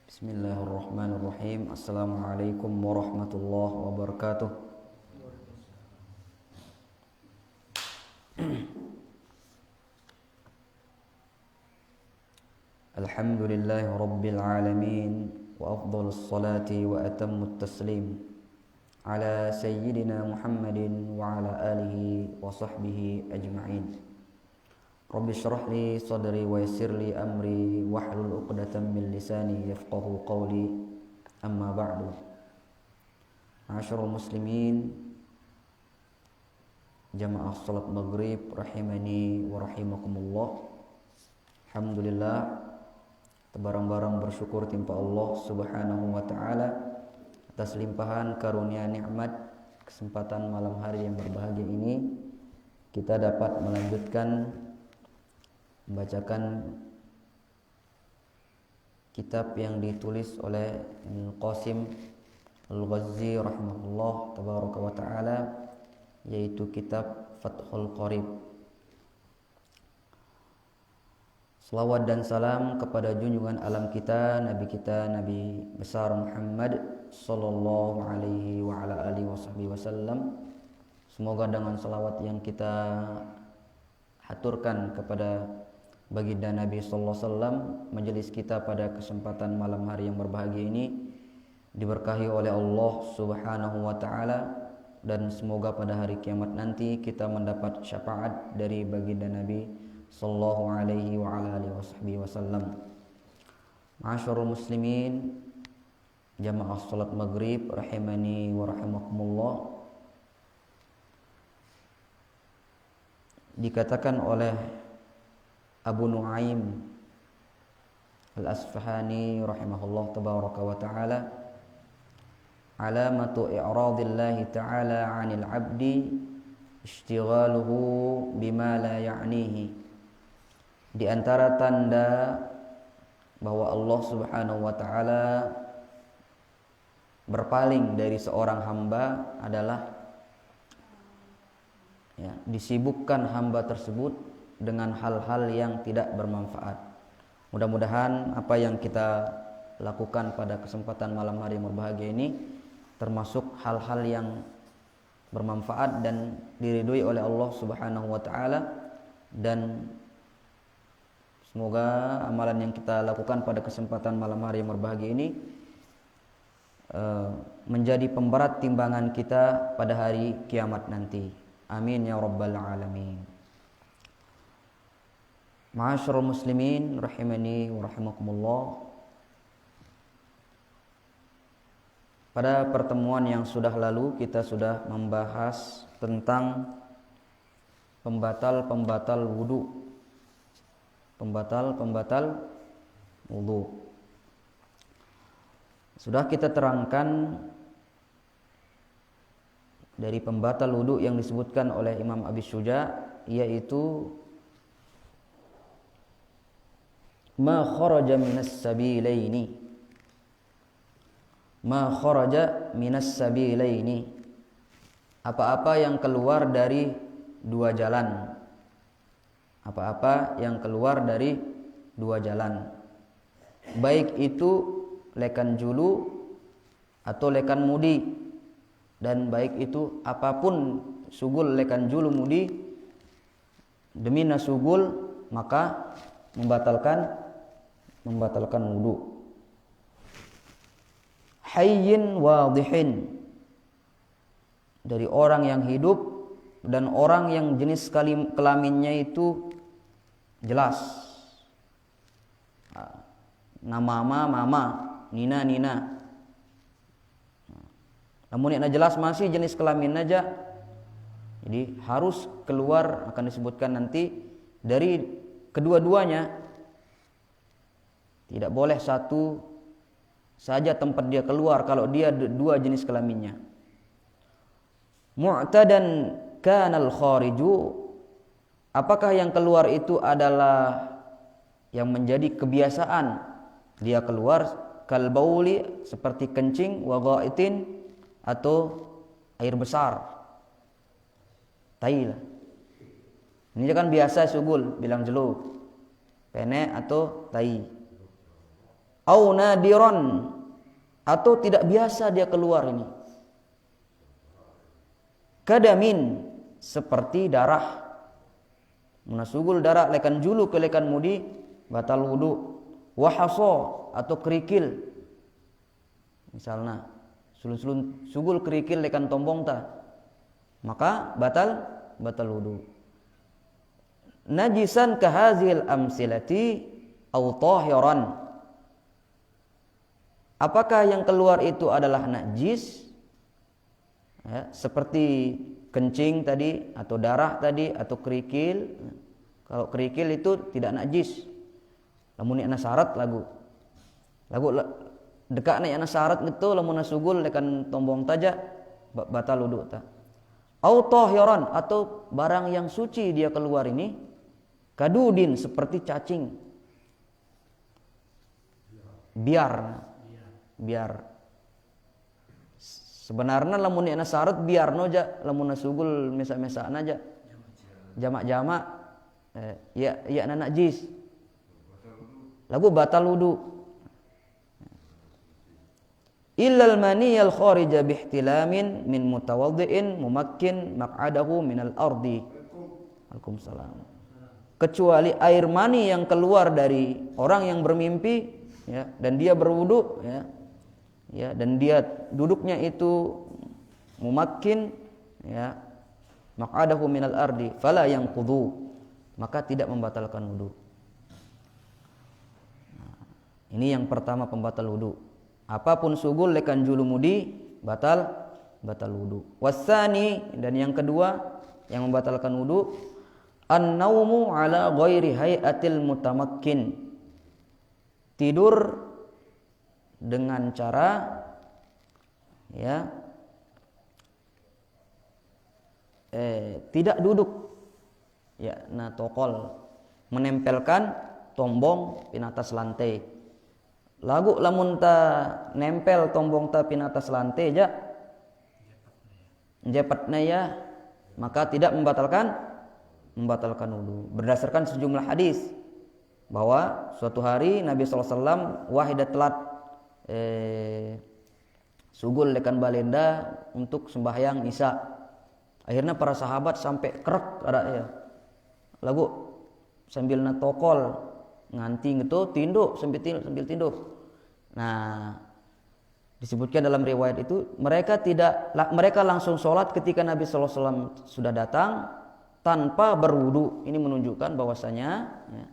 Bismillahirrahmanirrahim. Assalamualaikum warahmatullahi wabarakatuh. Alhamdulillahi rabbil alamin, wa afdhalus salati wa atammut taslim ala sayyidina Muhammadin wa ala alihi wa sahbihi ajma'in. Rabbi shrah li sadri wa yassir li amri wahlul 'uqdatam min lisani yafqahu qawli. Amma ba'du. Ma'asyiral muslimin, jamaah salat maghrib rahimani wa rahimakumullah. Alhamdulillah, barang-barang bersyukur timpa Allah Subhanahu wa taala atas limpahan karunia nikmat kesempatan malam hari yang berbahagia ini kita dapat melanjutkan membacakan kitab yang ditulis oleh Ibnu Qasim Al-Ghazzi rahimahullah tabaraka wa taala, yaitu kitab Fathul Qarib. Selawat dan salam kepada junjungan alam kita, Nabi besar Muhammad sallallahu alaihi wa ala alihi wasallam. Semoga dengan selawat yang kita haturkan kepada baginda Nabi sallallahu alaihi wasallam, majelis kita pada kesempatan malam hari yang berbahagia ini diberkahi oleh Allah Subhanahu wa taala, dan semoga pada hari kiamat nanti kita mendapat syafaat dari baginda Nabi sallallahu alaihi wa ala alihi wasallam. Ma'asyiral muslimin, jamaah salat maghrib rahimani wa rahimakumullah. Dikatakan oleh Abu Nuaim Al-Asfahani rahimahullah tabaraka wa ta'ala, alamatu i'radillahi ta'ala 'anil 'abdi ishtighaluhu bima la ya'nihi. Di antara tanda bahwa Allah Subhanahu wa ta'ala berpaling dari seorang hamba adalah disibukkan hamba tersebut dengan hal-hal yang tidak bermanfaat. Mudah-mudahan apa yang kita lakukan pada kesempatan malam hari yang berbahagia ini termasuk hal-hal yang bermanfaat dan diridhoi oleh Allah Subhanahu wa taala, dan semoga amalan yang kita lakukan pada kesempatan malam hari yang berbahagia ini menjadi pemberat timbangan kita pada hari kiamat nanti. Amin ya rabbal alamin. Ma'asyiral muslimin rahimani wa rahimakumullah. Pada pertemuan yang sudah lalu kita sudah membahas tentang pembatal-pembatal wudu. Pembatal-pembatal wudu. Sudah kita terangkan dari pembatal wudu yang disebutkan oleh Imam Abi Syuja, yaitu ma kharaja minas sabilaini. Ma kharaja minas sabilaini, apa-apa yang keluar dari dua jalan. Apa-apa yang keluar dari dua jalan, baik itu lekan julu atau lekan mudi, dan baik itu apapun sugul lekan julu mudi demi nasugul, maka membatalkan wudu. Hayyin wadihin, dari orang yang hidup dan orang yang jenis kelaminnya itu jelas. Nama mama, nina. Namun yang jelas masih jenis kelamin aja, jadi harus keluar, akan disebutkan nanti, dari kedua-duanya. Tidak boleh satu saja tempat dia keluar kalau dia dua jenis kelaminnya. Mu'tadan kanal khariju, apakah yang keluar itu adalah yang menjadi kebiasaan dia keluar, kal bauli, seperti kencing, wa ghaitin, atau air besar, tai lah. Ini kan biasa sugul bilang jeluk, pene atau tai. au nadiron, atau tidak biasa dia keluar ini. Kadamin, seperti darah. Munasugul darah lekan julu ke lekan mudi batal wudu. Wahaso, atau kerikil. Misalnya sulun sugul kerikil lekan tombong ta, maka batal wudu. Najisan kahazil amsilati au tahiran, apakah yang keluar itu adalah najis, ya, seperti kencing tadi atau darah tadi atau kerikil. Kalau kerikil itu tidak najis, lamun ana syarat lagu dekat na ana syarat gitu, lamun sugul lekan tombong taja batal wudu ta. Au tahiran, atau barang yang suci dia keluar ini, kadudin, seperti cacing. Biar sebenarnya lamun ana syarat biar noja, lamun sugul mesa-mesa aja jamak-jamak ya ana najis lagu batal wudu. Illal maniyal kharija bihtilamin min mutawaddi'in mumakkin maq'adahu minal ardi. Waalaikumsalam. Kecuali air mani yang keluar dari orang yang bermimpi, ya, dan dia berwudu, ya, dan dia duduknya itu mumakkin, ya, maq'adahu minal ardi fala yanqudu, maka tidak membatalkan wudu. Nah, ini yang pertama pembatal wudu. Apapun sugul lekan julumudi batal wudu. Wasani, dan yang kedua yang membatalkan wudu, an-naumu ala ghairi hayatil mutamakkin, tidur dengan cara, ya, tidak duduk, ya, nah tokol, menempelkan tombong pin atas lantai. Lagu lamun ta nempel tombong ta pin atas lantai ja jepatnya, ya, maka tidak membatalkan wudu. Berdasarkan sejumlah hadis bahwa suatu hari Nabi SAW wahida telat sugul lekan balenda untuk sembahyang isya. Akhirnya para sahabat sampai kerek ada, ya, lagu sambil na tokol nganti gitu tinduk sambil tinduk. Nah, disebutkan dalam riwayat itu mereka langsung sholat ketika Nabi SAW sudah datang tanpa berwudu. Ini menunjukkan bahwasanya, ya,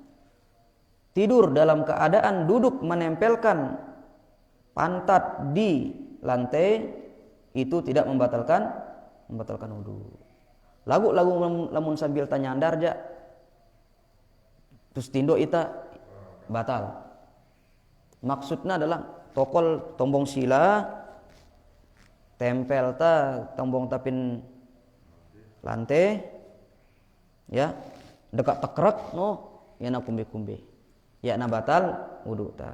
tidur dalam keadaan duduk menempelkan pantat di lantai itu tidak membatalkan wudu. Lagu lamun sambil tanyandar ja terus tinduk ita batal. Maksudnya adalah tokol tombong sila tempel ta tombong tapin lantai, ya, dekat tekrek no, ya na kumbe-kumbe, ya na batal wudu ta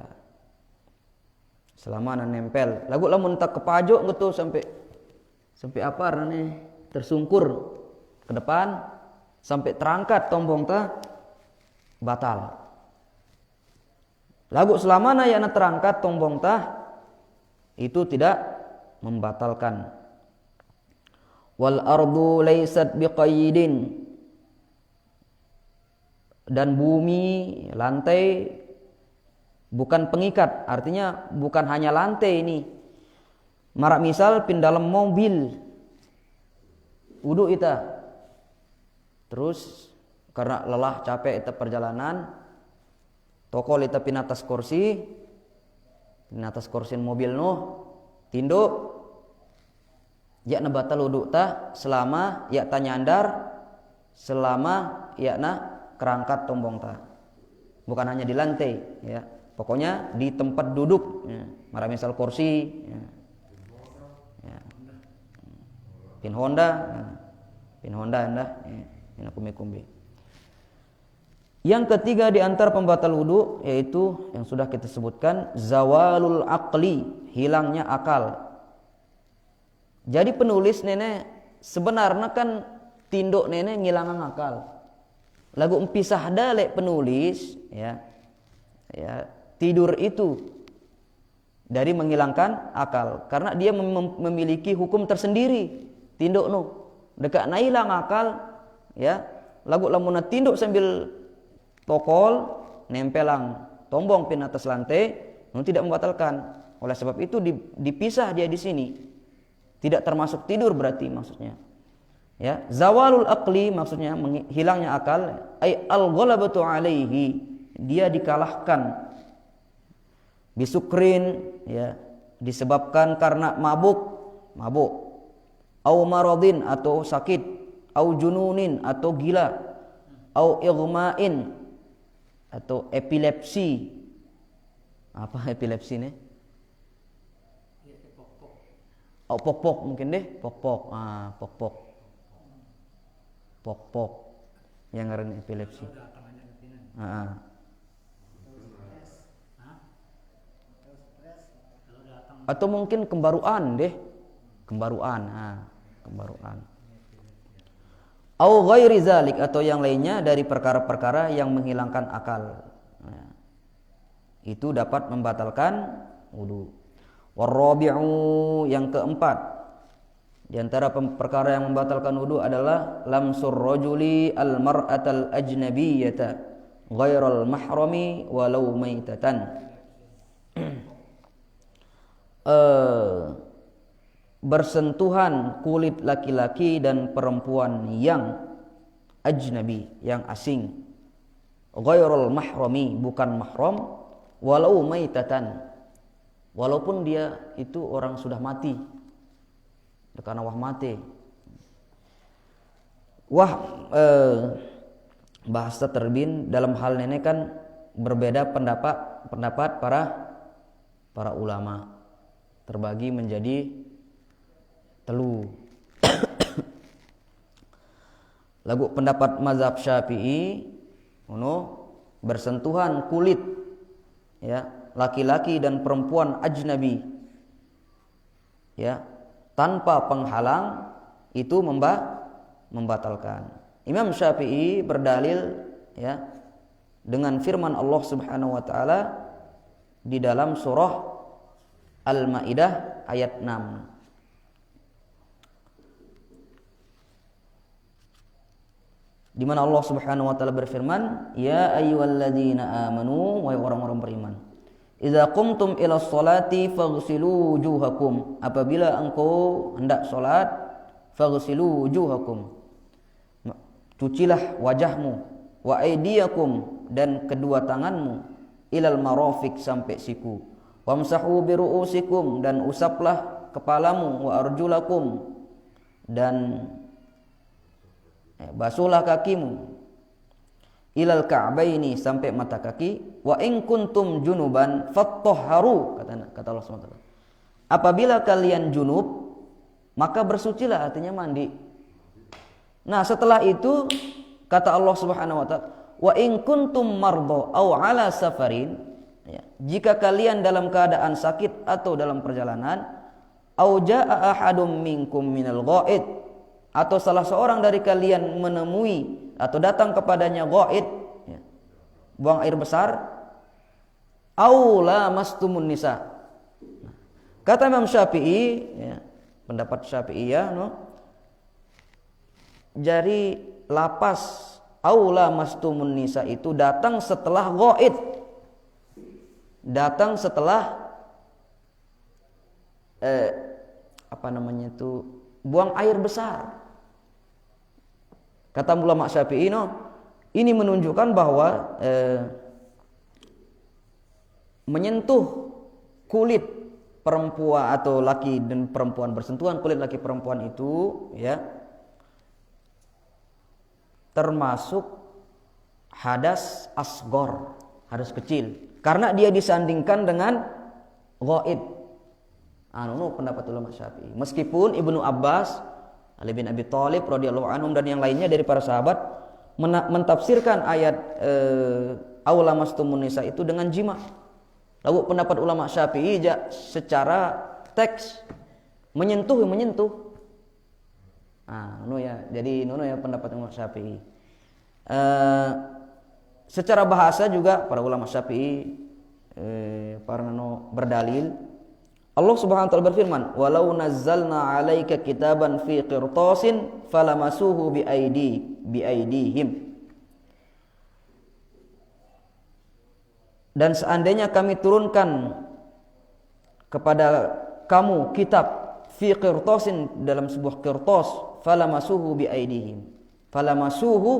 selama na nempel. Lagu lamun tak kepajuk gitu sampai apa nih tersungkur ke depan sampai terangkat tombong ta batal. Lagu selamana ya na terangkat tombong tah itu tidak membatalkan. Wal ardu laysat biqayyidin, dan bumi lantai bukan pengikat, artinya bukan hanya lantai ini. Marak misal pin dalam mobil wudu ita terus karena lelah capek ita perjalanan tokol ita pin atas kursi mobil noh tinduk ya na batal wudu ta selama ya ta nyandar, selama ya na kerangkat tombong ta, bukan hanya di lantai, ya, pokoknya di tempat duduk, ya. Mara misal kursi, ya. Ya. Pin Honda anda, ya. Ini kumbi-kumbi. Yang ketiga di antara pembatal wudu yaitu yang sudah kita sebutkan, zawalul aqli, hilangnya akal. Jadi penulis nenek sebenarnya kan tinduk nenek ngilangan akal. Lagu empisah dalek penulis, ya, tidur itu dari menghilangkan akal, karena dia memiliki hukum tersendiri. Tinduk nu dekat na hilang akal, ya lagu lamun tinduk sambil tokol nempelang tombong pin atas lantai, nu tidak membatalkan. Oleh sebab itu dipisah dia di sini, tidak termasuk tidur berarti maksudnya. Ya, zawalul aqli maksudnya hilangnya akal, ay al-ghalabatu alaihi, dia dikalahkan, bisukrin, ya disebabkan karena mabuk, au maradin atau sakit, au jununin atau gila, au ighma'in atau epilepsi. Apa epilepsi nih? Oh, pok-pok mungkin deh, pok-pok. Pok-pok yang ngaran epilepsi. Atau mungkin kembaruan deh. Kembaruan. Au ghairi zalik, atau yang lainnya dari perkara-perkara yang menghilangkan akal. Nah, itu dapat membatalkan wudu. Warabi'u, yang keempat, di antara perkara yang membatalkan wudu adalah lamsur rajuli al-mar'atal ajnabiyyata ghairal mahrami walau maitatan. Bersentuhan kulit laki-laki dan perempuan yang ajnabi, yang asing, ghairul mahrami, bukan mahram, walau maitatan, walaupun dia itu orang sudah mati, karena mati. Bahasa terbin dalam hal ini kan berbeda pendapat para ulama, terbagi menjadi telu. Lagu pendapat mazhab Syafi'i, bersentuhan kulit, ya laki-laki dan perempuan ajnabi, ya tanpa penghalang, itu membatalkan. Imam Syafi'i berdalil, ya dengan firman Allah Subhanahu wa taala di dalam surah Al-Maidah ayat 6. Di mana Allah Subhanahu wa taala berfirman, "Ya ayyuhalladzina amanu," wahai orang-orang beriman, "idza qumtum ila sholati faghsilu wujuhakum." Apabila engkau hendak salat, faghsilu wujuhakum, cucilah wajahmu, wa aydiyakum, dan kedua tanganmu, ilal marafiq, sampai siku, wamsahu biru'usikum, dan usaplah kepalamu, wa arjulakum, dan basuhlah kakimu, ilal ka'baini, sampai mata kaki, wa in kuntum junuban fattahharu, kata Allah SWT. Apabila kalian junub, maka bersucilah, artinya mandi. Nah, setelah itu kata Allah Subhanahu wa taala, wa in kuntum mardha aw ala safarin, ya, jika kalian dalam keadaan sakit atau dalam perjalanan, au jaa ahadum minkum minal ghaid, atau salah seorang dari kalian menemui atau datang kepadanya ghaid, ya, buang air besar, au lamastumun nisa. Kata Imam Syafi'i, ya, pendapat Syafi'iyah, jadi lapas au lamastumun nisa itu datang setelah ghaid, datang setelah buang air besar. Kata ulama Syafi'i, ini menunjukkan bahwa menyentuh kulit perempuan atau laki dan perempuan, bersentuhan kulit laki perempuan itu, ya, termasuk hadas asghar, hadas kecil, karena dia disandingkan dengan ghaid. Pendapat ulama Syafi'i. Meskipun Ibnu Abbas, Ali bin Abi Thalib radhiyallahu anhum, dan yang lainnya dari para sahabat mentafsirkan ayat aw lamastumun nisa itu dengan jima. Lalu pendapat ulama Syafi'i secara teks menyentuh. Jadi pendapat ulama Syafi'i. Secara bahasa juga para ulama Syafi'i berdalil Allah Subhanahu wa taala berfirman, "Walau nazzalna 'alaika kitaban fi qirtasin falamasuhu biaidihim." Dan seandainya kami turunkan kepada kamu kitab fi qirtasin, dalam sebuah kertas, falamasuhu biaidihim. Falamasuhu,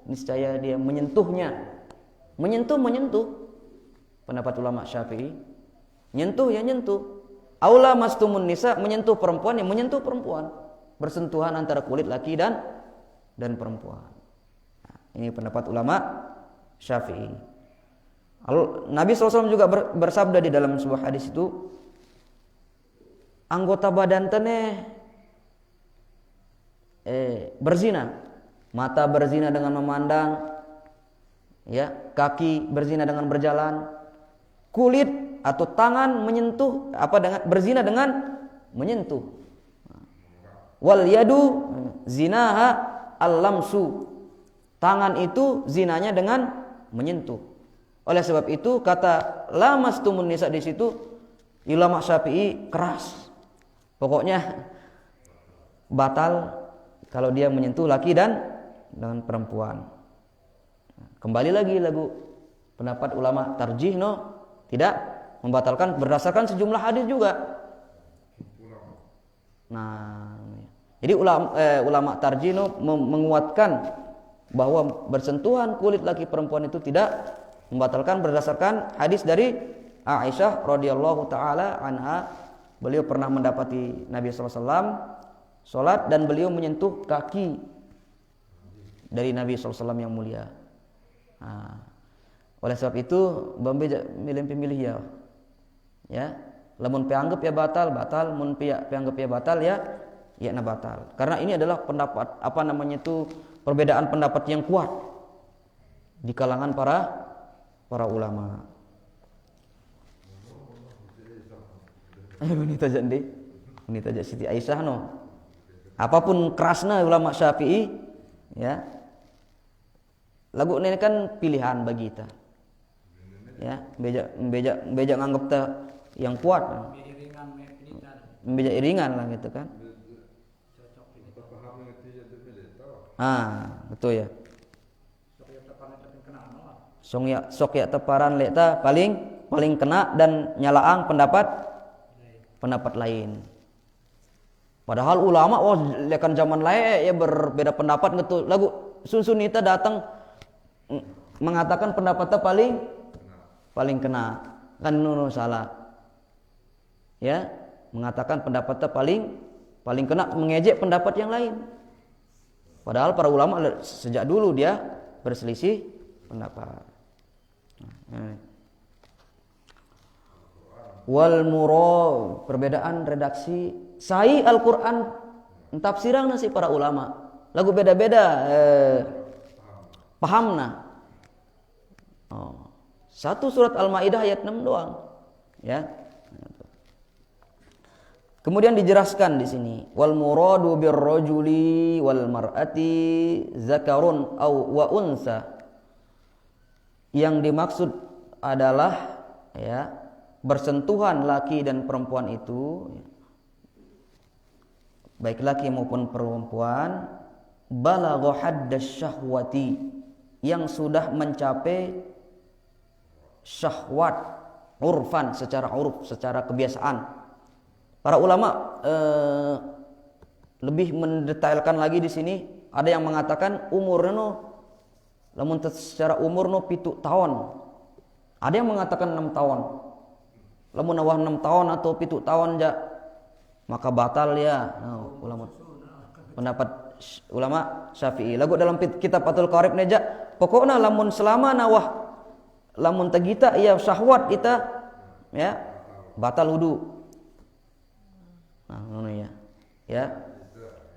niscaya dia menyentuhnya. Menyentuh. Pendapat ulama Syafi'i, nyentuh ya nyentuh. Aula mastumun nisa, menyentuh perempuan, yang menyentuh perempuan, bersentuhan antara kulit laki dan perempuan. Nah, ini pendapat ulama Syafi'i. Nabi SAW juga bersabda di dalam sebuah hadis itu, anggota badan teneh berzina, mata berzina dengan memandang, ya, kaki berzina dengan berjalan, kulit atau tangan menyentuh berzina dengan menyentuh. Wal yadu zinaha al-lamsu, tangan itu zinanya dengan menyentuh. Oleh sebab itu kata lamastumun nisa di situ ulama Syafi'i keras. Pokoknya batal kalau dia menyentuh laki dan dengan perempuan. Kembali lagi pendapat ulama tarjih tidak membatalkan berdasarkan sejumlah hadis juga. Nah, jadi ulama tarjih menguatkan bahwa bersentuhan kulit laki perempuan itu tidak membatalkan berdasarkan hadis dari Aisyah radhiyallahu taala anha. Beliau pernah mendapati Nabi SAW sholat dan beliau menyentuh kaki dari Nabi SAW yang mulia. Nah, oleh sebab itu milih ya, lamun pianggap ya batal, mun pianggap ya batal ya batal. Karena ini adalah pendapat perbedaan pendapat yang kuat di kalangan para ulama. Ini tajak Siti Aisyah apapun kerasnya ulama Syafi'i, ya, lagu ini kan pilihan bagi kita, ya, bejak nganggap yang kuat, bejak iringan lah gitu kan. Betul ya. Sok ya teparan leta paling kena dan nyalaang pendapat lain. Padahal ulama lekan zaman lain ya berbeda pendapat gitu. Lagu sunsunita datang mengatakan pendapatnya paling kena, kan salah. Ya, mengatakan pendapatnya paling kena, mengejek pendapat yang lain. Padahal para ulama sejak dulu dia berselisih pendapat. Wal murad, perbedaan redaksi sahih Al-Qur'an tafsiran si para ulama. Lagu beda-beda pahamna. Satu surat Al-Maidah ayat 6 doang, ya. Kemudian dijelaskan di sini, wal muradu birrajuli wal mar'ati zakarun aw wa unsa. Yang dimaksud adalah, ya, bersentuhan laki dan perempuan itu, baik laki maupun perempuan, balagha haddas syahwati, yang sudah mencapai syahwat urfan, secara uruf, secara kebiasaan. Para ulama lebih mendetailkan lagi di sini. Ada yang mengatakan umurnya lamun secara umur 7 tahun. Ada yang mengatakan 6 tahun. Lamun awah 6 tahun atau 7 tahun maka batal ya. Pendapat ulama Syafi'i. Lagu dalam kitab Fathul Qarib neja, pokoknya lamun selama lamun tegita ya syahwat kita, ya, batal wudu. Nah, ya.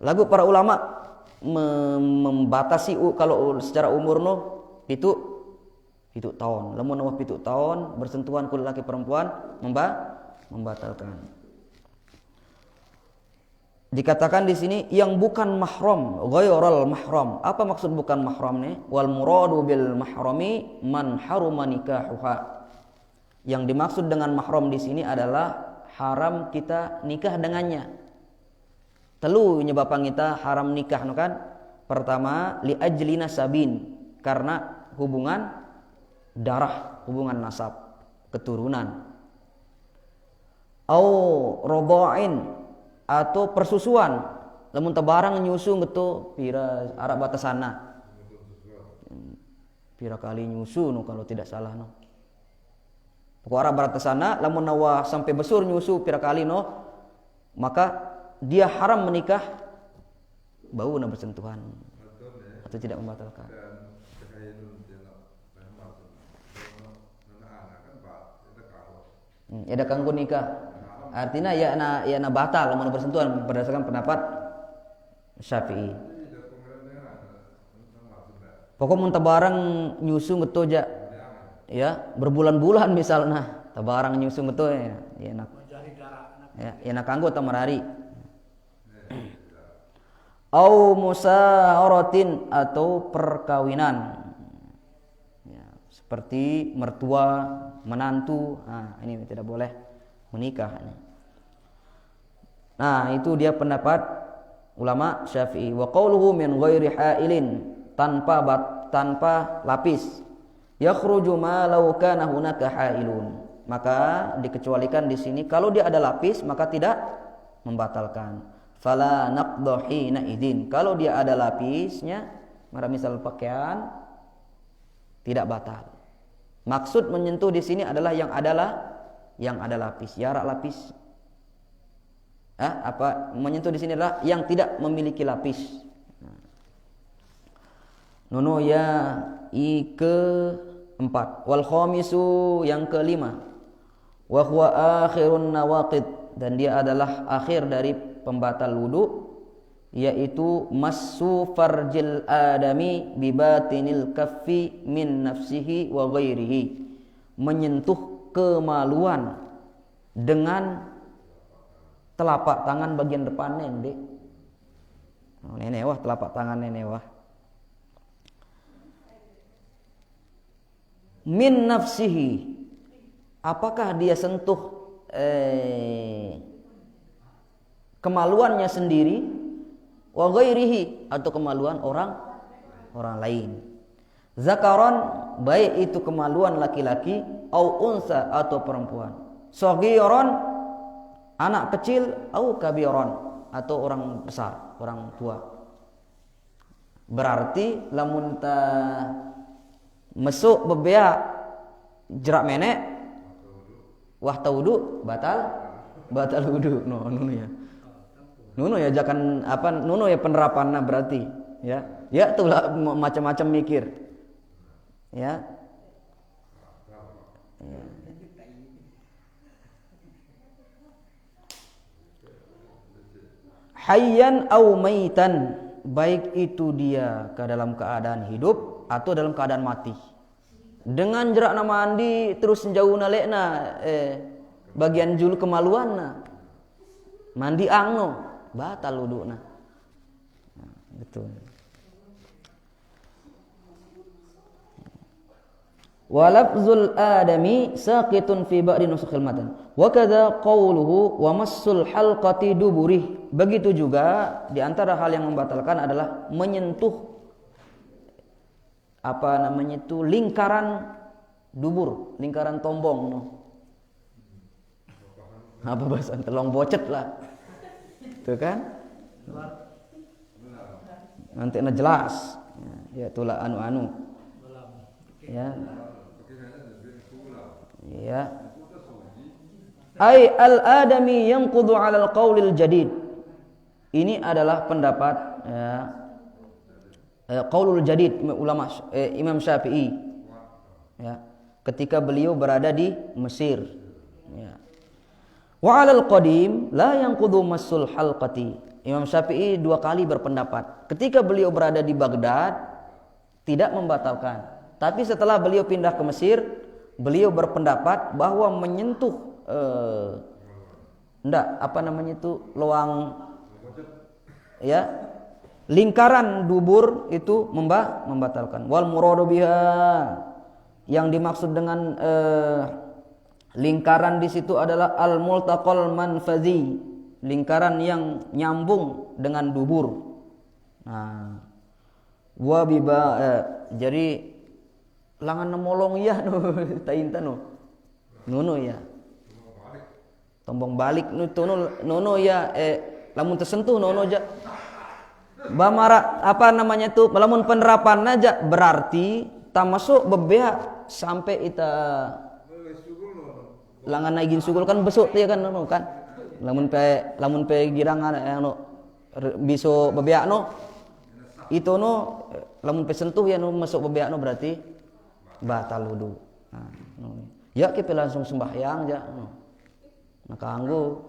Lagu para ulama membatasi kalau secara umur itu tahun. Lamun 7 tahun bersentuhan kulit laki perempuan membatalkan. Dikatakan di sini yang bukan mahram, ghairal mahram. Apa maksud bukan mahram nih? Wal muradu bil mahrami man haruma nikahuha. Yang dimaksud dengan mahram di sini adalah haram kita nikah dengannya. Telu nyebabang kita haram nikah no kan? Pertama li ajli nasabin, karena hubungan darah, hubungan nasab, keturunan. Au rodain, atau persusuan, lamun tabarang nyusu gitu pira arab batasana. Pira kali nyusu no kalau tidak salah no. Pokok arab batasana lamun nawa sampai besar nyusu pira kali no, maka dia haram menikah bau na bersentuhan atau tidak membatalkan. Ada kanggo nikah. Artinya ya na batal lamun bersentuhan berdasarkan pendapat Syafi'i. Pokok mun tabarang nyusu geto ya berbulan-bulan misalnya tabarang nyusu geto ya enak. Ya na kanggo tamarari. Au musaharatin, atau perkawinan. Ya, seperti mertua, menantu. Nah, ini tidak boleh menikah. Nah, itu dia pendapat ulama Syafi'i. Wa qauluhu min ghairi hailin, tanpa lapis. Yakhruju ma law kana hunaka hailun. Maka dikecualikan di sini kalau dia ada lapis maka tidak membatalkan. Fala naqdhu hina idin. Kalau dia ada lapisnya, maka misal pakaian tidak batal. Maksud menyentuh di sini adalah yang ada lapis, jarak lapis. Menyentuh di sini adalah yang tidak memiliki lapis. Nono ya keempat. Wal khamisu, yang kelima. Wa huwa akhirun nawaqid, dan dia adalah akhir dari pembatal wudu, yaitu massu farjil adami bi batinil kaffi min nafsihi wa ghairihi, menyentuh kemaluan dengan telapak tangan bagian depan nende. Nenek wah telapak tangan nenek wah. Min nafsihi, apakah dia sentuh kemaluannya sendiri, wa ghairihi, atau kemaluan orang lain. Zakaron, baik itu kemaluan laki-laki, au unsa, atau perempuan. Saghiron, anak kecil, au kabiron, atau orang besar, orang tua. Berarti lamun ta mesuk bebea jerak menek wah taudu batal wudu. Nuno ya jangan nuno ya penerapannya berarti ya tuh lah macam-macam mikir ya. Hayyan au maitan, baik itu dia ke dalam keadaan hidup atau dalam keadaan mati. Dengan jerak na mandi terus jauh nalekna bagian julu kemaluan na mandi angno batal wudukna. Betul. Wa lafzul adami saqitun fi ba'di nusukhil matan. Wa kadza qawluhu wa massul halqati duburih. Begitu juga di antara hal yang membatalkan adalah menyentuh lingkaran dubur, lingkaran tombong no. Apa bahasa telong bocet lah. Itu kan? Nanti jelas. Ya itulah anu-anu. Ya. Ya. Ai al-adami yanqudu 'ala al-qaulil jadid. Ini adalah pendapat qaulul jadid ulama Imam Syafi'i. Ya. Ketika beliau berada di Mesir. Ya. Wa 'alal qadim la yanqudu massul halqati. Imam Syafi'i dua kali berpendapat. Ketika beliau berada di Baghdad tidak membatalkan. Tapi setelah beliau pindah ke Mesir, beliau berpendapat bahwa menyentuh loang ya lingkaran dubur itu membatalkan. Wal muradu biha, yang dimaksud dengan Lingkaran di situ adalah al-multaqal manfazi, lingkaran yang nyambung dengan dubur. Nah, jadi langan nemolong ya no tainta no. Nono ya. Tombong balik nu nono ya lamun tersentuh nono aja. Bamara apa namanya tuh? Lamun penerapan aja berarti tak masuk bebea sampai ita langan naigin sugul kan besok tuh ya kan nono kan. Lamun pe girangan anu biso bebea no. Itu no lamun pe sentuh ya no masuk bebea no berarti batal wudu. Nah, no. Ya kita langsung sembahyang aja no. Nakanggo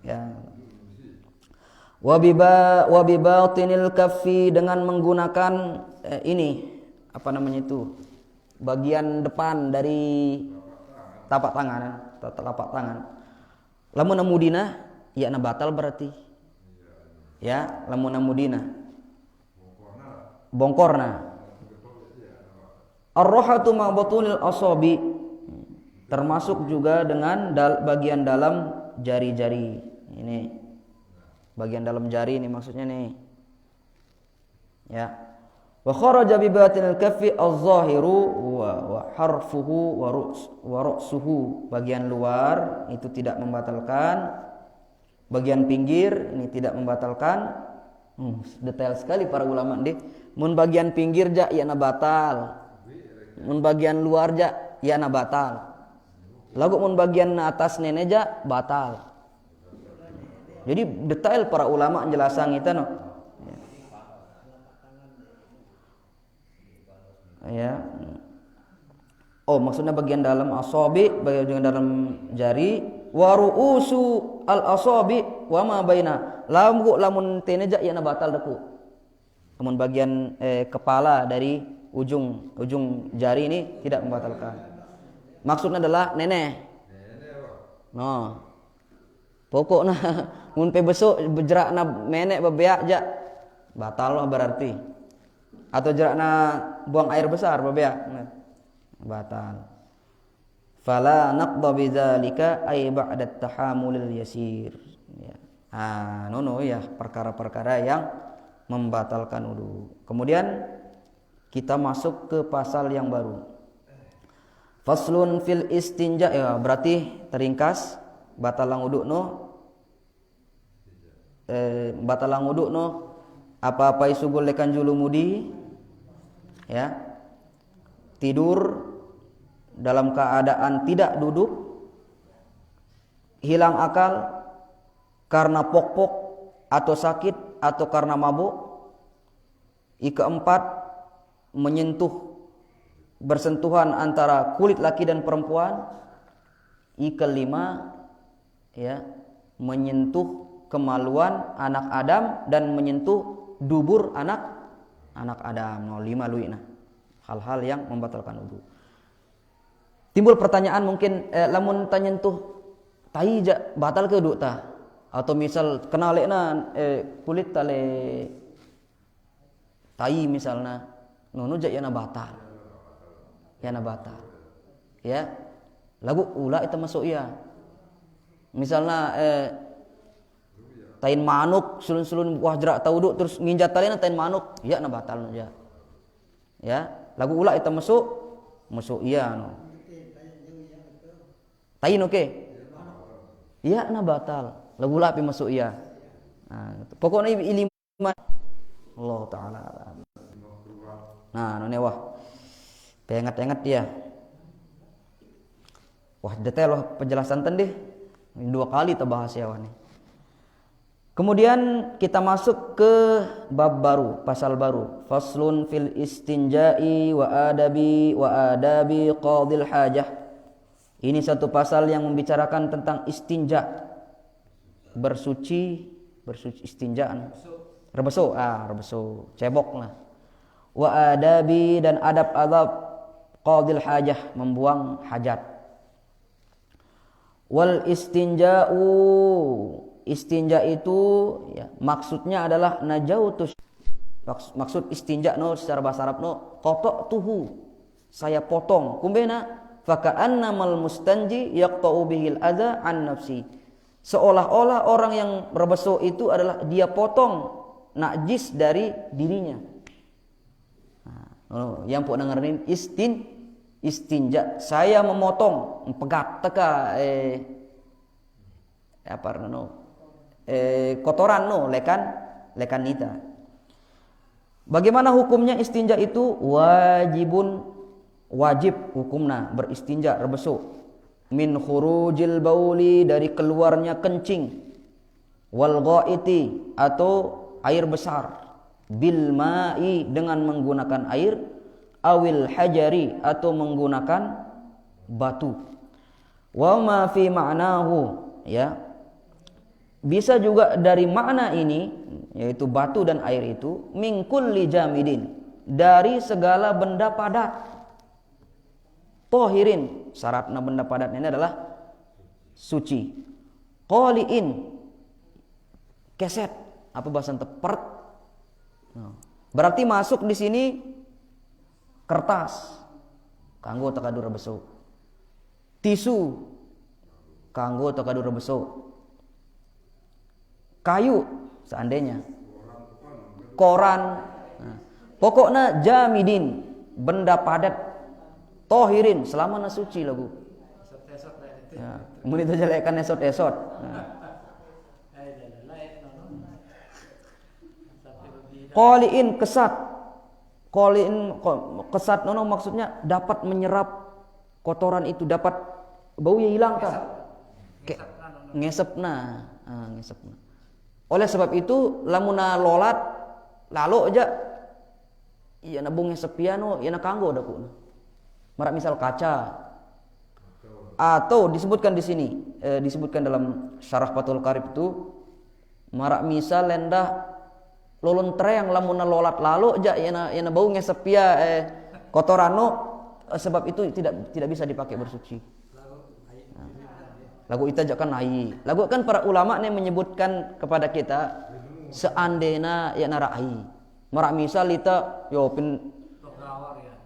ya wabibatinil kaffi, dengan menggunakan ini apa namanya itu bagian depan dari telapak tangan lamun namudina ya na batal berarti ya lamun namudina bongkorna ar-rohatu ma batunil asabi, termasuk juga dengan bagian dalam jari-jari. Ini bagian dalam jari ini maksudnya nih. Ya. Wa kharaja bi batinil kaffi az-zahiru wa harfuhu wa ra'suhu. Bagian luar itu tidak membatalkan. Bagian pinggir ini tidak membatalkan. Detail sekali para ulama deh. Mun bagian pinggir ja ya na batal. Mun bagian luar ja ya na batal. Lagu mun bagian atas neneja batal. Jadi detail para ulama menjelaskan itu no. Ya. Oh, maksudnya bagian dalam asabi, bagian dalam jari, wa ru'usu al-asabi wa ma baina. Lamun teneja ya na batal deku. Lamun bagian kepala dari ujung jari ini tidak membatalkan. Maksudnya adalah nenek. No. Pokoknya mun pe besok jerakna menek bebeak ja batal lah berarti. Atau jerakna buang air besar bebeak batal. Fala naqda bidzalika ay ba'da tahamulil yasir. Ya. Nono ya perkara-perkara yang membatalkan wudu. Kemudian kita masuk ke pasal yang baru. Faslun fil istinja, ya berarti teringkas batalang wudu no apa-apa isugul lekan julumudi ya, tidur dalam keadaan tidak duduk, hilang akal karena pok-pok atau sakit atau karena mabuk. Keempat, bersentuhan antara kulit laki dan perempuan. Kelima, ya, menyentuh kemaluan anak Adam dan menyentuh dubur anak Adam. 5 luina. Hal-hal yang membatalkan wudu. Timbul pertanyaan mungkin lamun tanyentuh tai batal ke wudu ta? Atau misal kenalena kulit tale tai misalnya nono yana batal. Yana batal. Ya. Lagu ulah itu masuk ya. Misalnya tain manuk sulun-sulun buah jerak tauduk terus nginjat talena tain manuk, ya na batal ya. Ya, lagu ulah itu masuk iya no. Tain oke. Iya na batal. Lagu ulah pi masuk iya. Nah, pokoknya ilmu Allah taala. Nah, none wah. Pengat-pengat dia. Wah, detail loh penjelasan tadi. 2 kali terbahas ya wani. Kemudian kita masuk ke bab baru, pasal baru. Faslun fil istinja'i wa adabi qadil hajah. Ini satu pasal yang membicarakan tentang istinja. Bersuci istinjaan. Rebeso, cebok lah. Wa adabi dan adab-adab qadil hajah, membuang hajat. Wal istinja itu ya, maksudnya adalah najautus. Maksud istinja no secara bahasa Arab no kotok tuhu, saya potong kumbena faka'annamal mustanji yaqta'u bihil adza an nafsi. Seolah-olah orang yang berbesuk itu adalah dia potong najis dari dirinya. Yang pun dengerin istinja. Saya memotong, pegat teka kotoran lekan nita. Bagaimana hukumnya istinja itu? Wajib hukumna beristinja berbesuk. Min khurujil bauli, dari keluarnya kencing, wal ghaiti atau air besar, bil ma'i dengan menggunakan air, awil hajari atau menggunakan batu. Wa ma fi ma'nahu, ya. Bisa juga dari makna ini, yaitu batu dan air itu, min kulli jamidin, dari segala benda padat. Tohirin, syaratnya benda padat ini adalah suci. Qoliin, keset, apa bahasa tepert. Berarti masuk di sini kertas, kanggo takadur besok. Tisu, kanggo takadur besok. Kayu, seandainya. Koran. Pokoknya jamidin, benda padat. Tohirin, selama na suci lagu. Ya, kemudian itu jelekkan esot-esot. Qoliin, kesat. Qoliin, kesat nono maksudnya dapat menyerap kotoran itu, dapat baunya hilang kan? Ngesepna. Oleh sebab itu lamuna lolat lalu aja iya nabung ngesepiano, iya na kanggo daku. Marak misal kaca, atau disebutkan di sini, disebutkan dalam Syarah Fathul Qarib itu, marak misal lendah lolon treang lamun lolat lalu aja yana bau ngesepia kotorano, sebab itu tidak bisa dipakai bersuci. Lagu itu aja kan ai. Lagu kan para ulama nih menyebutkan kepada kita seandainya ya nara ai. Marak misal ita yo pin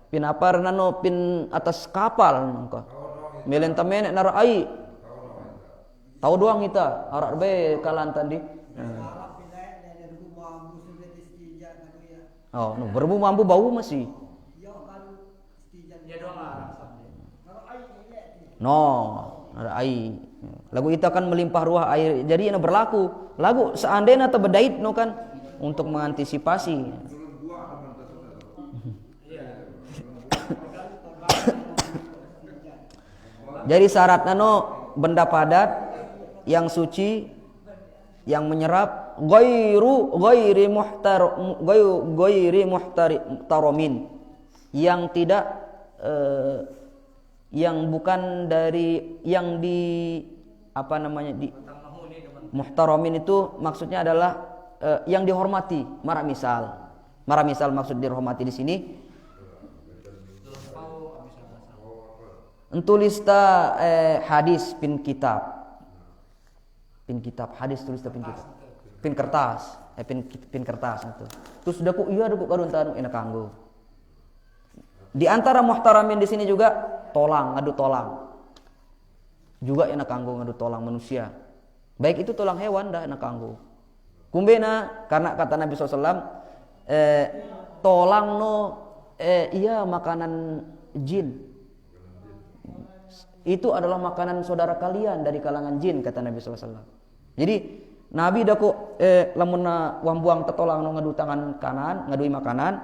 apa nano pin atas kapal nangka melen tamen nara ai tahu doang kita arak be kalan tadi no berbu mampu bau masih no nara ai lagu itu kan melimpah ruah air jadi ini berlaku lagu seandainya tebedait no kan untuk mengantisipasi. Jadi syarat nano benda padat yang suci yang menyerap ghairi muhtaramin yang tidak yang bukan dari yang di apa namanya di muhtaramin itu maksudnya adalah yang dihormati. Mara misal maksud dihormati di sini entulista hadis pin kitab hadis tulis pin kitab pin kertas itu terus sudah ku iya ku karun tanu enak kanggo di antara muhtaramin di sini juga ngadu tolang juga enak kanggo ngadu tolang manusia baik itu tolang hewan dah enak kanggo kumbena karena kata Nabi SAW tolang no iya makanan jin. Itu adalah makanan saudara kalian dari kalangan jin kata Nabi SAW. Jadi Nabi daku lamun wambuang tetolang no ngadu tangan kanan ngadui makanan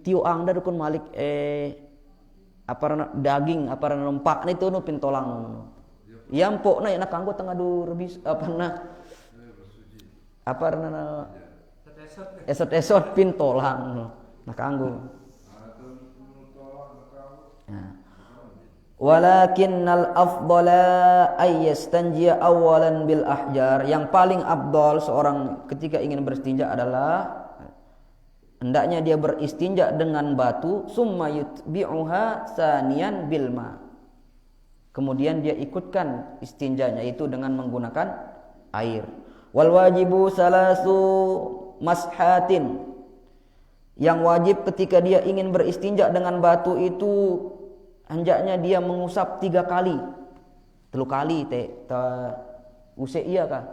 tiu angda dukun malik daging nempak itu no pintolang no. Yampo na kanggo tengadu rebis esot pintolang no. Nah kanggo. Walakinnal afdala ay yastanjiya awalan bil ahjar. Yang paling afdal seorang ketika ingin beristinja adalah hendaknya dia beristinja dengan batu, summa yutbi'uha saniyan bil ma. Kemudian dia ikutkan istinjanya itu dengan menggunakan air. Wal wajibu salasu mashatin. Yang wajib ketika dia ingin beristinja dengan batu itu hendaknya dia mengusap 3 kali. 3 kali usik iya kah?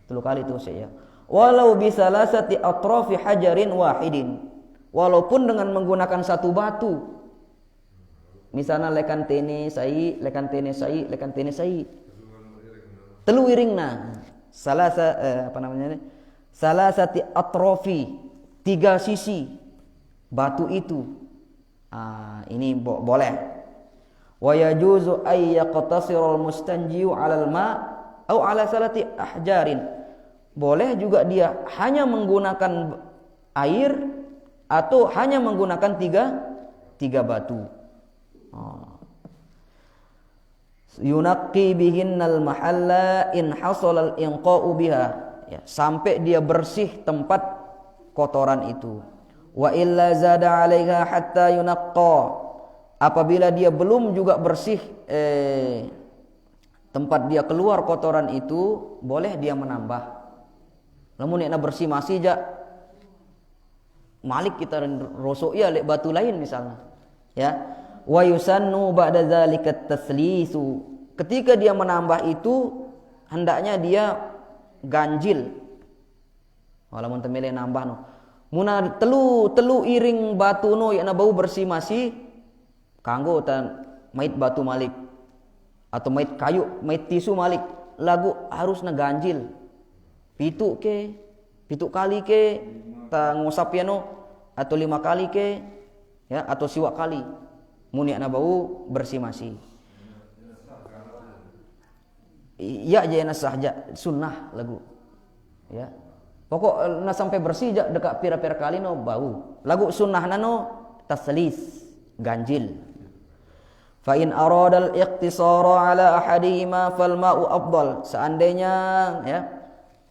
3 kali itu usik iya. Walau bisalasati atrafi hajarin wahidin. Walaupun dengan menggunakan satu batu. Misalnya lekan tene sai, lekan tene sai, lekan tene sai. Telu iringna. Salasati atrafi, 3 sisi batu itu. Ini boleh. Wa yajuzu ay yaqtasirul mustanjiu 'alal ma' au 'ala salati ahjarin. Boleh juga dia hanya menggunakan air atau hanya menggunakan 3 batu. Yunaqqi bihinnal mahalla in hasala al-inqa'u biha. Ya, sampai dia bersih tempat kotoran itu. Wa illa zada 'alaiha hatta yunaqqa. Apabila dia belum juga bersih tempat dia keluar kotoran itu, boleh dia menambah. Namun nek bersih masih jak malik kita rosok ya lek batu lain misalnya. Ya. Wa yusannu ba'da dzalika taslisu. Ketika dia menambah itu hendaknya dia ganjil. Walaupun temele nambah no. Muna telu iring batu no yana bau bersih masih kanggo tan mait batu malik atau mait kayu, mait tisu malik lagu harus na ganjil. Pitu kali ke ta ngusap ya no atau 5 kali ke ya atau siwa kali. Muni ana bau bersih masih. Ya jana sahja sunnah lagu. Ya. Pokok na sampai bersih jak dekat pira-pira kali no bau. Lagu sunnahna no taslis ganjil. Fa in arada al-iqtisara ala ahadihima fal ma'u afdal. Seandainya ya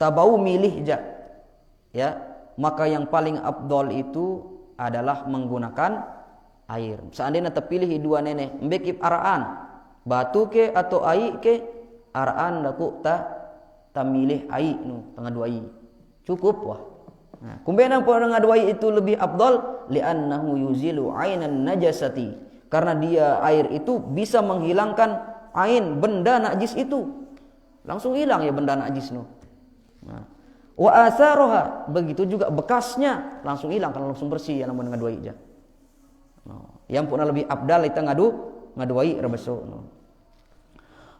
tabau milih jak ya maka yang paling afdal itu adalah menggunakan air. Seandainya terpilih 2 nenek, mbekip araan, batu ke atau air ke, araan laku ta milih air nu tengah 2 air. Cukup wah. Nah, kumbenang tengah 2 air itu lebih afdal li'annahu yuzilu 'ainan najasati. Karena dia air itu bisa menghilangkan ain benda najis itu. Langsung hilang ya benda najis nu. Nah, wa asaroha begitu juga bekasnya langsung hilang kalau langsung bersih ya namun dengan 2 air. Yang pun lebih abdal kita ngaduai rebeso no.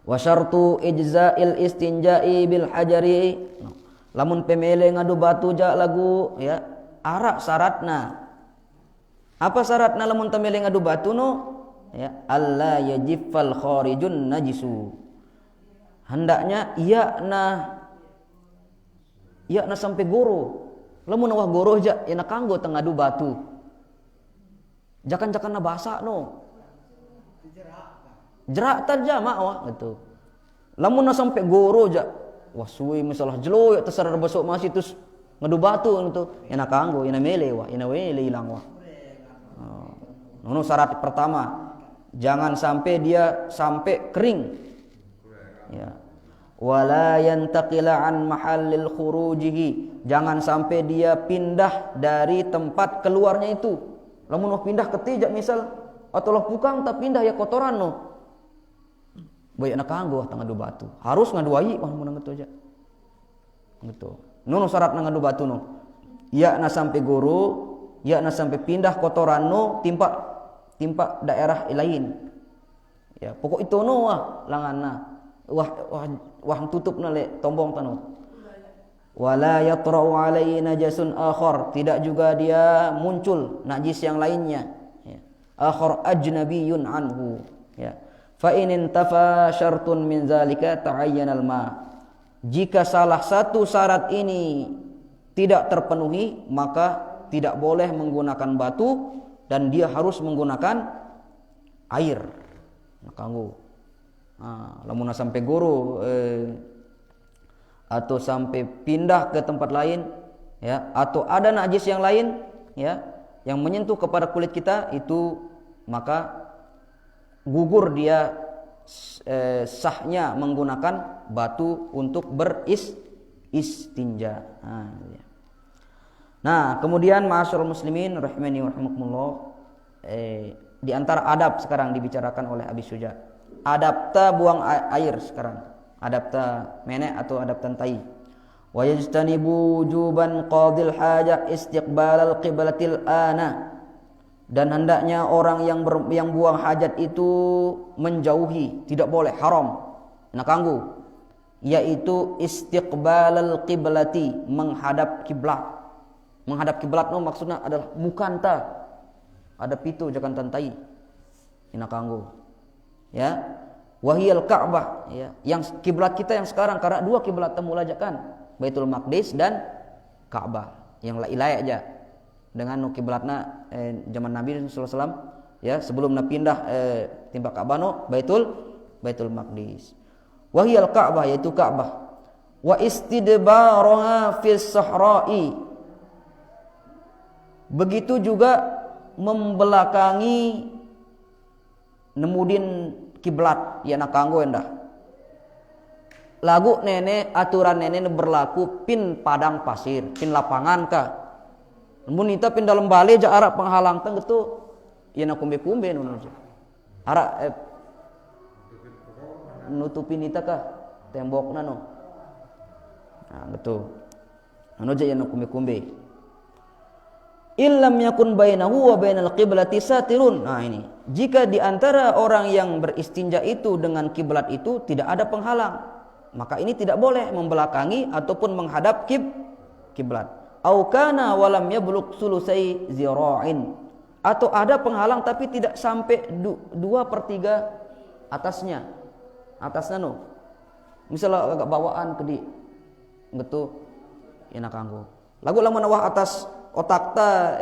Wa syartu ijza'il istinja'i bil hajari no. Lamun pemele ngadu batu ja lagu ya arak syaratna. Apa syaratna lamun pemele ngadu batu no ya alla yajiffal kharijun najisu. Hendaknya iya na sampai goro. Lamun wah goro ja ya na kanggo tengadu batu. Jakan na basah no. Jerak tarja mak wah gitu. Lamun na sampai goro ja. Wah suwi masalah jelo ya terserah besok masih terus ngadu batu gitu. Ina kanggo, ina mele wah, ina wele ilang wah. Nono syarat pertama, jangan sampai dia sampai kering. Ya. Wala yantaqila an mahallil khurujihi. Jangan sampai dia pindah dari tempat keluarnya itu. Lamun noh pindah ke tijak misal atau loh pukang tak pindah ya kotoran no. Baik nak kanggo tengah 2 batu. Harus ngaduai wah mun ngatu aja. Gitu. Nono syarat ngadu batu no. Ya na sampai guru, ya na sampai pindah kotoran no timpa daerah lain. Ya, pokok itu no wah langanna. Wah tutup na le tombong tanu. Wala yatra'u alaihi najasun akhar, tidak juga dia muncul najis yang lainnya ya. Akhar ajnabiyun anhu ya. Fa in intafa syartun min zalika ta'ayyana al-ma. Jika salah satu syarat ini tidak terpenuhi maka tidak boleh menggunakan batu dan dia harus menggunakan air. Kanggo lamun sampai guru atau sampai pindah ke tempat lain ya atau ada najis yang lain ya yang menyentuh kepada kulit kita itu maka gugur dia sahnya menggunakan batu untuk istinja. Nah, kemudian ma'asyiral muslimin rahimani wa rahimakumullah di antara adab sekarang dibicarakan oleh Abi Suja. Adab ta buang air sekarang. Adab ta menek atau adab tantai. Wa yajtanibu wujuban qadil hajah istiqbalal qiblatil ana. Dan hendaknya orang yang buang hajat itu menjauhi, tidak boleh, haram, nakanggu, yaitu istiqbalal qiblati, menghadap kiblat. Menghadap kiblat no maksudnya adalah mukanta, ada pitu jangan tantai, nakanggu. Ya, wahiyal Ka'bah, ya, yang kiblat kita yang sekarang, karena dua kiblat temulajakan, Baitul Maqdis dan Ka'bah, yang layak aja dengan kiblatna zaman Nabi sallallahu alaihi wasallam, ya, sebelum pindah timbak Ka'bah no Baitul Maqdis. Wahiyal Ka'bah, yaitu Ka'bah. Wa istidbaraha fis sahra'i, begitu juga membelakangi nemudin kiblat, ya nakanggo endah. Lagu nenek, aturan nenek berlaku pin padang pasir, pin lapangan kah. Namun kita pin dalam bale ja arah penghalang teng gitu, ya nakumbe-kumbe nunu aja. Arah nutupin ita kah tembok nano. Nah gitu. Nunu aja ya nakumbe-kumbe. Illam yakun bainahu wa bainal qiblati satirun. Nah ini, jika di antara orang yang beristinja itu dengan kiblat itu tidak ada penghalang, maka ini tidak boleh membelakangi ataupun menghadap kiblat. Au kana walam yablugh sulusai zira'in, atau ada penghalang tapi tidak sampai 2/3 atasnya no. Misalnya agak bawaan kedi gitu ya nakanggo. Lagu lamun nawah atas otak ta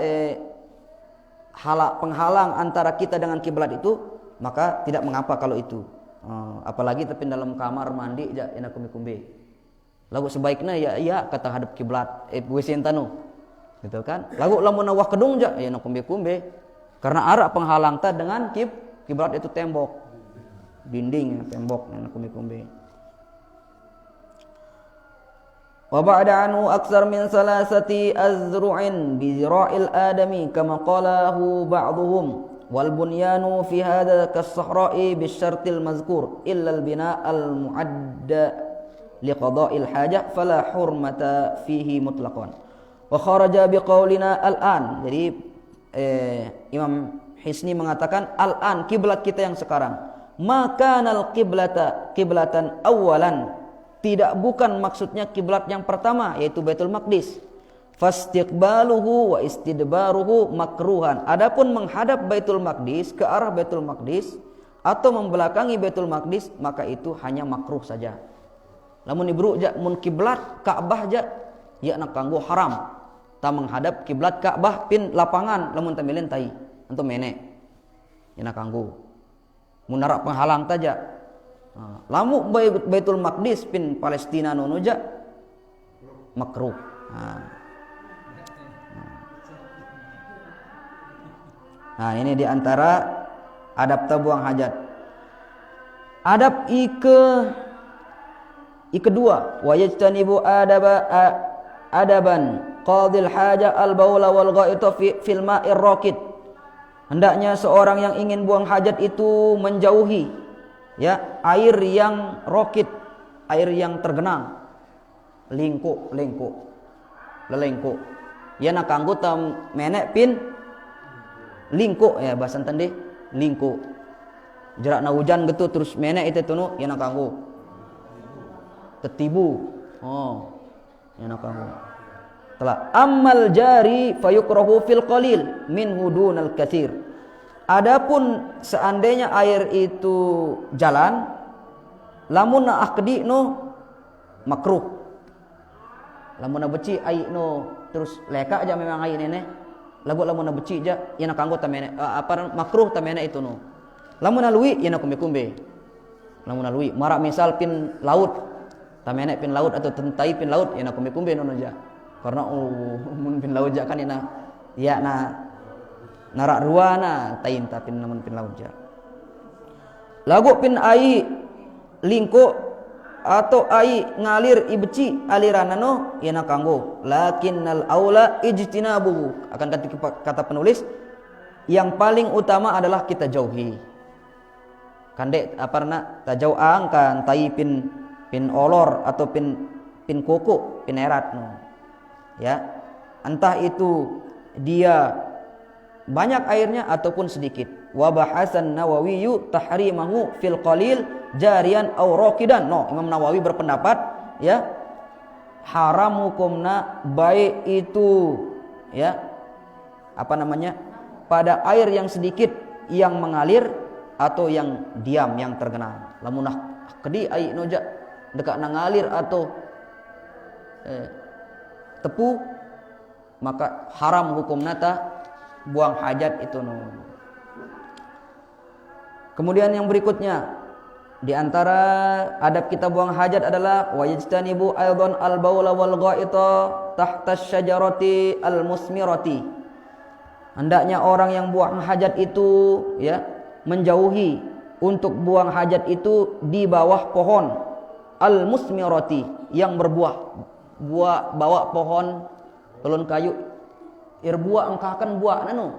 penghalang antara kita dengan kiblat itu, maka tidak mengapa kalau itu. Apalagi tapi dalam kamar mandi ja enak kumbe-kumbe. Lagu sebaiknya ya kata hadap kiblat WC entanu. Gitu kan? Lagu lamun nawah kedung ja ya enak kumbe-kumbe. Karena arah penghalang ta dengan kiblat itu tembok. Dinding tembok enak kumbe-kumbe. Wa ba'da anhu aksar min salasati azru'in bi zira'il adami kama qalahu ba'dhum wal bunyanu fi hadha kas-sahra'i bisyartil mazkur illa al-bina' al-mu'adda liqada'il hajah fala hurmata fihi mutlaqan wa kharaja biqaulina al-an. Jadi Imam Hisni mengatakan al-an, kiblat kita yang sekarang, maka nal kiblatan awalan, tidak bukan maksudnya kiblat yang pertama yaitu Baitul Maqdis. Fastiqbaluhu wa istidbaruhu makruhan. Adapun menghadap Baitul Maqdis, ke arah Baitul Maqdis atau membelakangi Baitul Maqdis, maka itu hanya makruh saja. Lamun ibru ja mun kiblat Ka'bah ja ya nak kanggo haram. Ta menghadap kiblat Ka'bah pin lapangan lamun tamilin tai antum mene. Ya nak kanggo. Mun narak penghalang taja. Lamu Baitul Maqdis pin Palestina nono ja makruh. Nah ini diantara adab tabuang hajat. Adab kedua, wa yajtanibu adaban qadil haja al baula wal ghaita fil ma'ir raqid. Hendaknya seorang yang ingin buang hajat itu menjauhi ya air yang raqid, air yang tergenang, lengko. Ya nak kanggo tam menek pin lingko ya bahasa tadi lingko. Jarak na hujan gitu terus menek itu tunu ya nak kanggo tetibu. Ya nak kanggo. Telah ammal jari fayukrahu fil qalil min hudunal katsir. Adapun seandainya air itu jalan lamun na akdi no makruh. Lamun na beci ai no terus leka aja memang ai nene. Lagu lamun na beci aja ya nak kanggo tamene makruh tamene itu no. Lamun na luwi ya na kumbe-kumbe. Lamun na luwi marak misal pin laut tamene pin laut atau tentai pin laut ya na kumbe-kumbe no aja. Karena mun pin laut ja kan ina ya na narak ruana tain tapin namun pin laut ja. Lagu pin ai lingko atau ai ngalir ibeci aliran no ya na kanggo lakinnal aula ijtinabuhu. Akan kata penulis yang paling utama adalah kita jauhi. Kandek tajau angkan tai pin olor atau pin koko, pin erat no. Ya. Entah itu dia banyak airnya ataupun sedikit. Wa bahasan Nawawi tahrimahu fil qalil jarian aw raqidan. No, Imam Nawawi berpendapat ya haram hukumna baik itu ya pada air yang sedikit yang mengalir atau yang diam yang tergenang. Lamun kedi air noja dekat nangalir atau tepu maka haram hukum nata buang hajat itu no. Kemudian yang berikutnya di antara adab kita buang hajat adalah wajtanibu aidan al-baula wal ghaita tahta syajarati al-musmirati. Hendaknya orang yang buang hajat itu ya menjauhi untuk buang hajat itu di bawah pohon al-musmirati yang berbuah. Bawa pohon telun kayu buah engkakan buah nanu.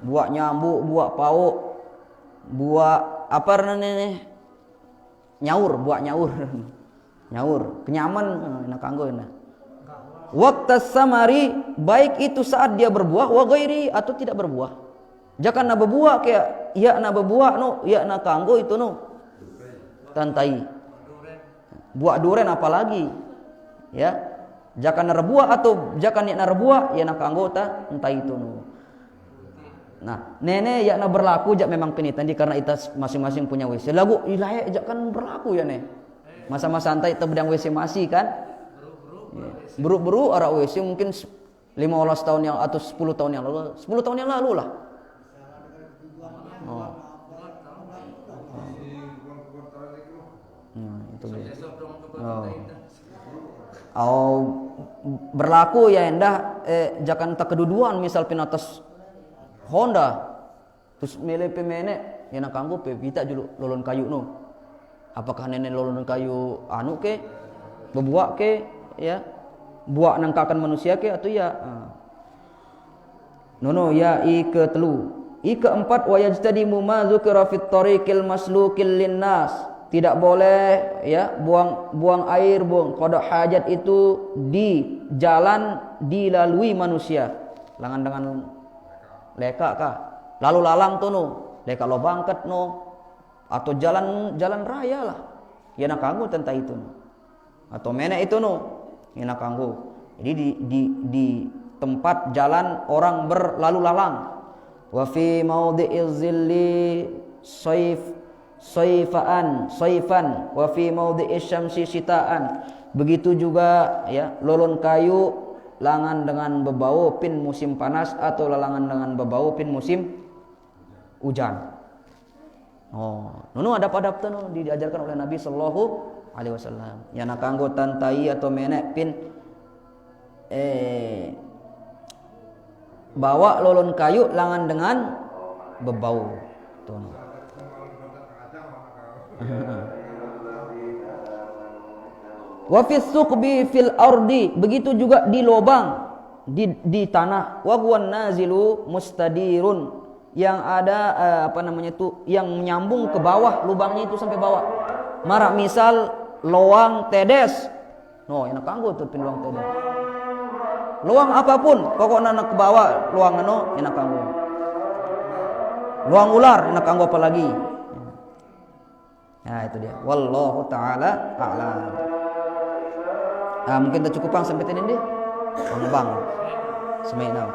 Buah nyambu, buah pauk, buah apa namanya? Buah nyaur. Nyaur, kenyaman nak kanggo na. Waktu samari baik itu saat dia berbuah wa ghairi atau tidak berbuah. Jangan na berbuah kayak ya na berbuah no, ya na kanggo itu no. Tantai. Buah duren apalagi. Ya. Jangan na rebuah atau jangan na rebuah ya na kanggo ta entah itu no. Nah, nenek ya na berlaku jak memang penitan di karena kita masing-masing punya WC. Lagu ilayak jak kan berlaku ya ne. Masa-masa santai kita bedang WC masih kan? Beru-beru arah WC mungkin 15 tahun yang atau 10 tahun yang lalu. 10 tahun yang lalu lah. Oh. Itu dia. Berlaku ya endah jangan tak keduduan misal pinatas Honda terus milih pemene ya nak kanggo pe pita julu lolon kayu no. Apakah nenek lolon kayu anu ke bebuak ke ya buak nangkakan manusia ke atau ya no ya keempat wa yajtadimu ma dzukira fit tariqil maslukil linnas. Tidak boleh ya buang air, buang qada hajat itu di jalan dilalui manusia. Langan dengan leka kah? Lalu lalang tuh no, leka lobangket no, atau jalan raya lah. Ya nak kanggo tentang itu no. Atau menek itu no, ya nak kanggo. Jadi di tempat jalan orang berlalu lalang. Wa fi maudhi'iz zilli soifan wa fi maudhi'is syamsi sitaan. Begitu juga ya lolon kayu langan dengan bebau pin musim panas atau lalangan dengan bebau pin musim hujan. Adab-adab tu diajarkan oleh Nabi sallallahu alaihi wasallam. Ya nak kanggo tantai atau menek pin bawa lolon kayu langan dengan bebau tu. Wa fis suqbi fil ardi, begitu juga di lubang di tanah. Wa huwan nazilu mustadirun, yang ada yang menyambung ke bawah, lubangnya itu sampai bawah. Marak misal loang tedes. No, enak kanggo tuh pin loang tedes. Loang apapun, pokoknya nak ke bawah loang anu enak kanggo. Loang ular enak kanggo apa lagi? Nah itu dia. Wallahu ta'ala a'lam. Mungkin kita cukupang sampai tadi deh. Bang. Semai now.